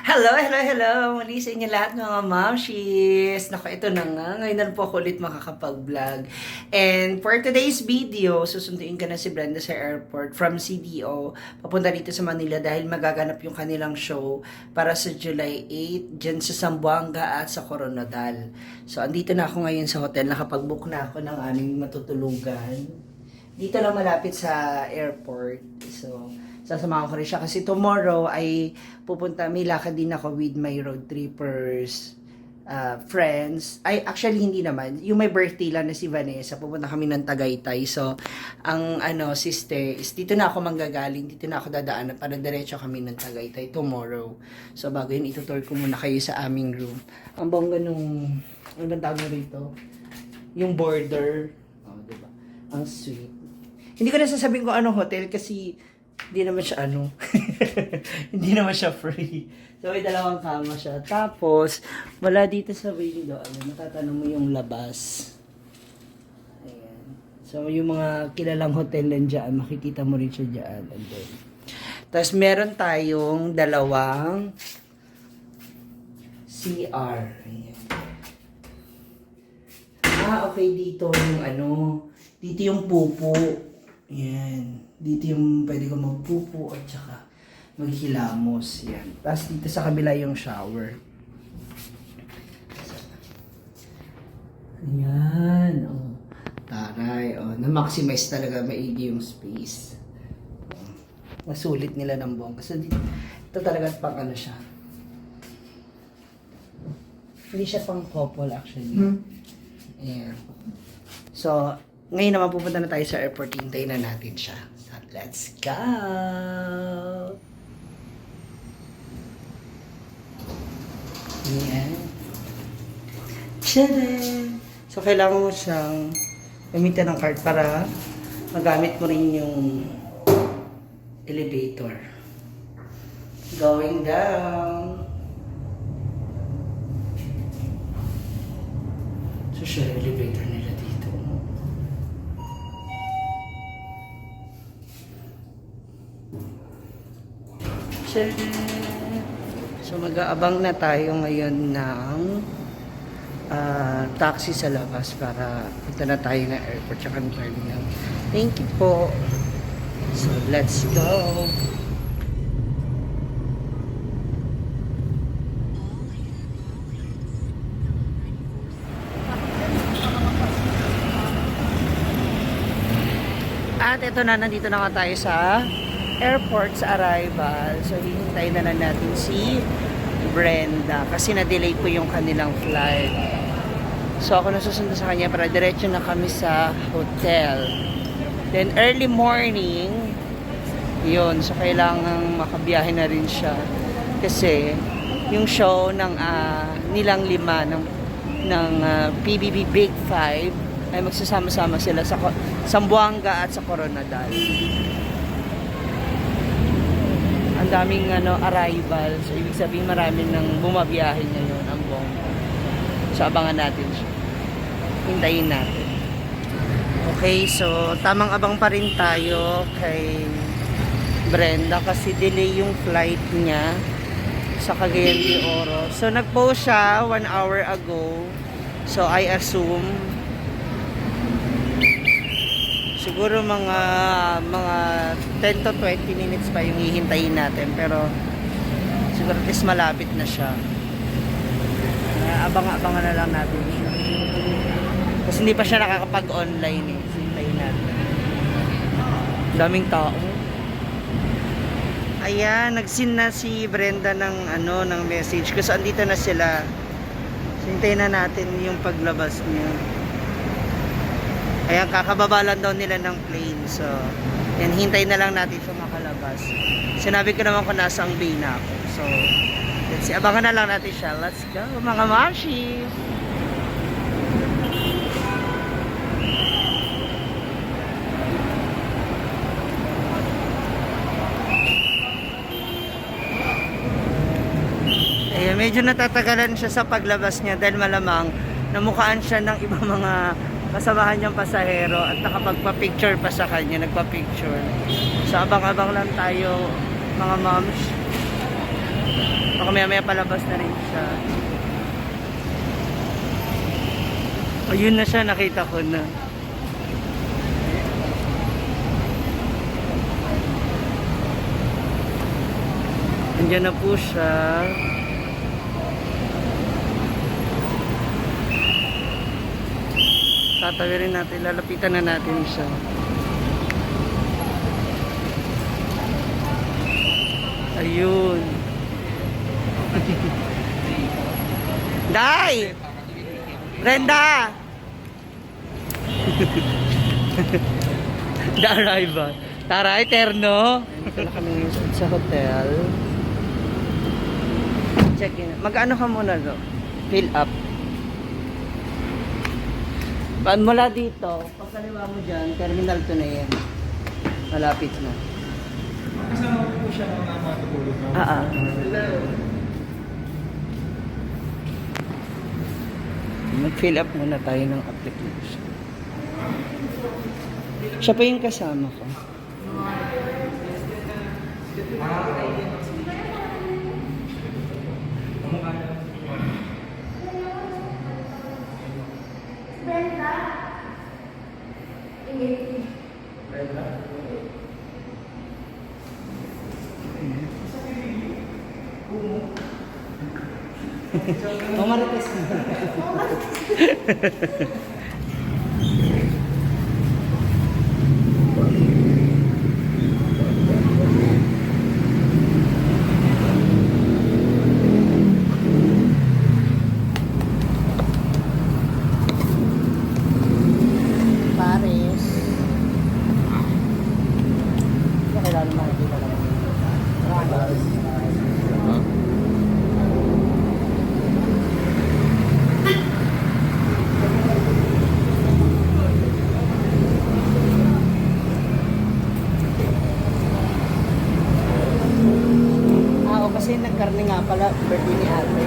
Hello, hello, hello! Muli sa inyo lahat mga mamshis! Naku, ito na nga. Ngayon na po ako ulit makakapag-vlog. And for today's video, susunduin ko na si Brenda sa airport from CDO. Papunta dito sa Manila dahil magaganap yung kanilang show para sa July 8 dyan sa Zamboanga at sa Coronadal. So, andito na ako ngayon sa hotel. Nakapag-book na ako ng aming matutulugan. Dito lang malapit sa airport. So, sasamahan ko rin siya kasi tomorrow ay pupunta, may lakad din ako with my road trippers friends. Ay, actually hindi naman. Yung may birthday lang na si Vanessa, pupunta kami ng Tagaytay. So, ang sister is dito na ako manggagaling, dito na ako dadaanan para diretso kami ng Tagaytay tomorrow. So, bago yun, itutour ko muna kayo sa aming room. Ang bongga nung, ano bang tawag na rito? Yung border. Oh, diba? Ang sweet. Hindi ko na sasabihin ko anong hotel kasi hindi naman siya hindi naman siya free. So, may dalawang kama siya. Tapos, wala dito sa window. Natatanong mo yung labas. Ayan. So, yung mga kilalang hotel lang dyan, makikita mo rin siya dyan. And then, tapos, meron tayong dalawang CR. Ayan. Okay, dito yung dito yung pupo. Ayan. Dito yung pwede ko magpupo at saka maghilamos. Yan. Tapos dito sa kabila yung shower. Ayan. Oh. Taray. Oh. Na-maximize talaga maigi yung space. Oh. Masulit nila ng bongga. So dito, ito talaga pang siya. Hindi siya pang couple actually. Ayan. So, ngayon naman pupunta na tayo sa airport. Hintayin na natin siya. So, let's go! Ayan. Tchadan! So, kailangan mo siyang gamitin ng card para magamit mo rin yung elevator. Going down. So, siya yung elevator nila dito. So mag-aabang na tayo ngayon ng taxi sa labas para punta na tayo na airport tsaka ng terminal. Thank you po. So let's go. At ito na, nandito na nga tayo sa airport sa arrival. So, hintayin na lang natin si Brenda kasi na-delay po yung kanilang flight. So, ako nasusundo sa kanya para diretso na kami sa hotel. Then, early morning, yun. So, kailangan makabiyahe na rin siya. Kasi, yung show ng nilang lima ng PBB Big 5 ay magsasama-sama sila sa Zamboanga at sa Coronadal. Ang daming arrival. So, ibig sabihin maraming nang bumabiyahe ngayon ang bongga. So, abangan natin siya. Hintayin natin. Okay, so tamang abang pa rin tayo kay Brenda kasi delay yung flight niya sa Cagayan de Oro. So, nag-post siya 1 hour ago. So, I assume siguro mga 10 to 20 minutes pa yung hihintayin natin. Pero siguro at least malapit na siya. Abang-abangan na lang natin siya. Kasi hindi pa siya nakakapag-online eh. So, hintayin natin. Daming tao. Ayan, nag-send na si Brenda ng message. Kasi andito na sila. So, hintayin na natin yung paglabas niya. Ayan, kakababa lang daw nila ng plane. So, yan, hintay na lang natin siya makalabas. Sinabi ko naman kung nasa ang bay na ako. So, let's see. Abangan na lang natin siya. Let's go, mga mashi! Ayan, medyo natatagalan siya sa paglabas niya dahil malamang namukhaan siya ng ibang mga kasamahan niyang pasahero at nakapagpa-picture pa sa kanya, nagpa-picture. So abang-abang lang tayo mga moms. Baka Mamaya-maya palabas na rin siya. Ayun na siya, nakita ko na. Andiyan na po siya. Tatawirin natin, lalapitan na natin siya. Ayun. Day! Brenda! The arrival. Tara, Eterno. Wala kami sa hotel. Check in. Mag-ano ka muna do? Fill up. Mula dito, pagkaliwa mo dyan, terminal 2 na yan. Malapit na. Kasama po siya ng mga matutulog. Hello. Mag-fill up muna tayo ng application. Siya pa yung kasama ko. Marites na. Paris. Kailangan makikita lang. Kasi nagkarne nga pala, birthday ni ate.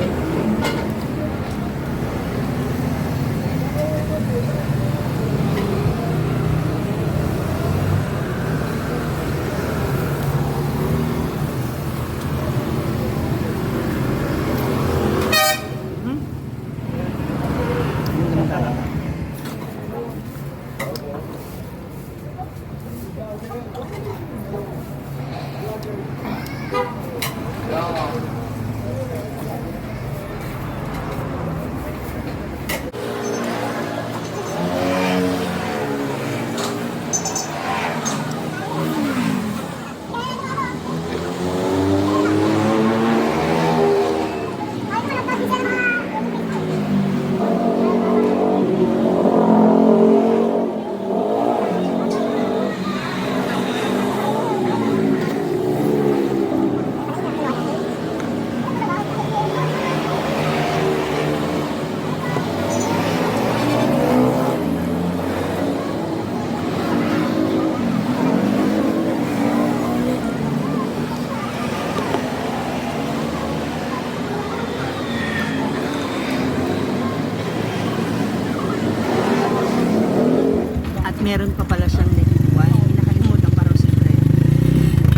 Meron pa pala siyang likuan. Nakalimutan pa raw si Fred.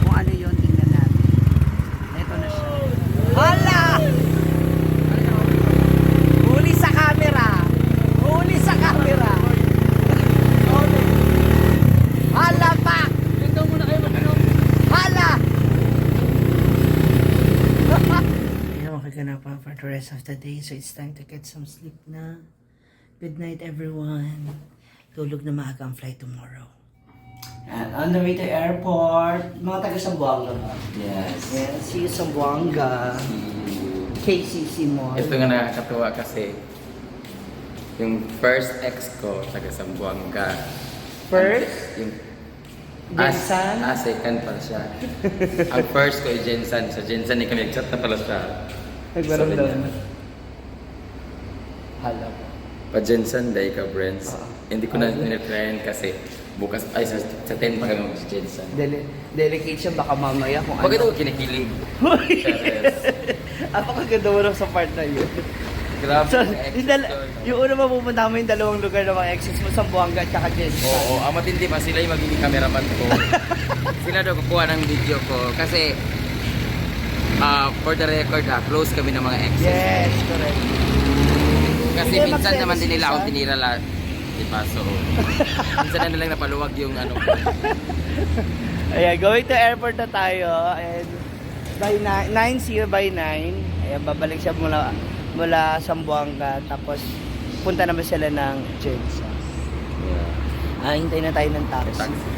Kung ano yun, tingnan natin. Ito na siya. Hala! Huli sa camera! Huli sa camera! Hala pa! Dito muna kayo mag-inom. Hala! Hindi naman kaganapan for the rest of the day. So it's time to get some sleep na. Good night, everyone. Tulog na maaga ang flight tomorrow. And on the way to airport, mga taga Sambuanga ba? Yes. Yes, see you Sambuanga. KCC Mall. Ito nga nakakatuwa kasi yung first ex ko, taga Sambuanga. First? Yung Jensan? second pala siya. Ang first ko ay Jensan. Sa Jensan ni kami nag-chat na pala siya. Nagbaramdam. Sabi niya, Hala. Pa-Jensan, day ka, Brents. Hindi ko na nire-plan kasi bukas, ay sa 10 pa kami mag-Jensan. Delicate siya, baka mamaya kung Bakit ano. ako kinikilig? Hoy! Yes. Apakaganda mo lang sa part na yun. Grabe. So, ang exes doon. yung una mapupunta mo yung dalawang lugar ng mga exes mo, Sambuanga at saka Jensan. Oo, ang matindi pa sila yung magiging cameraman ko. Sila daw kukuha ng video ko kasi For the record, close kami ng mga exes. Yes, correct. Kasi Hindi, minsan naman din nila akong mag-selos, tinira diba? So, minsan na nilang napaluwag yung ano. Ayan, going to airport na tayo. And by 9 by 9. Ayan, babalik siya mula Zamboanga. Tapos, punta naman sila ng Jeddah. Yeah. Hintay na tayo ng taxi. Taxi.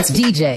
It's DJ.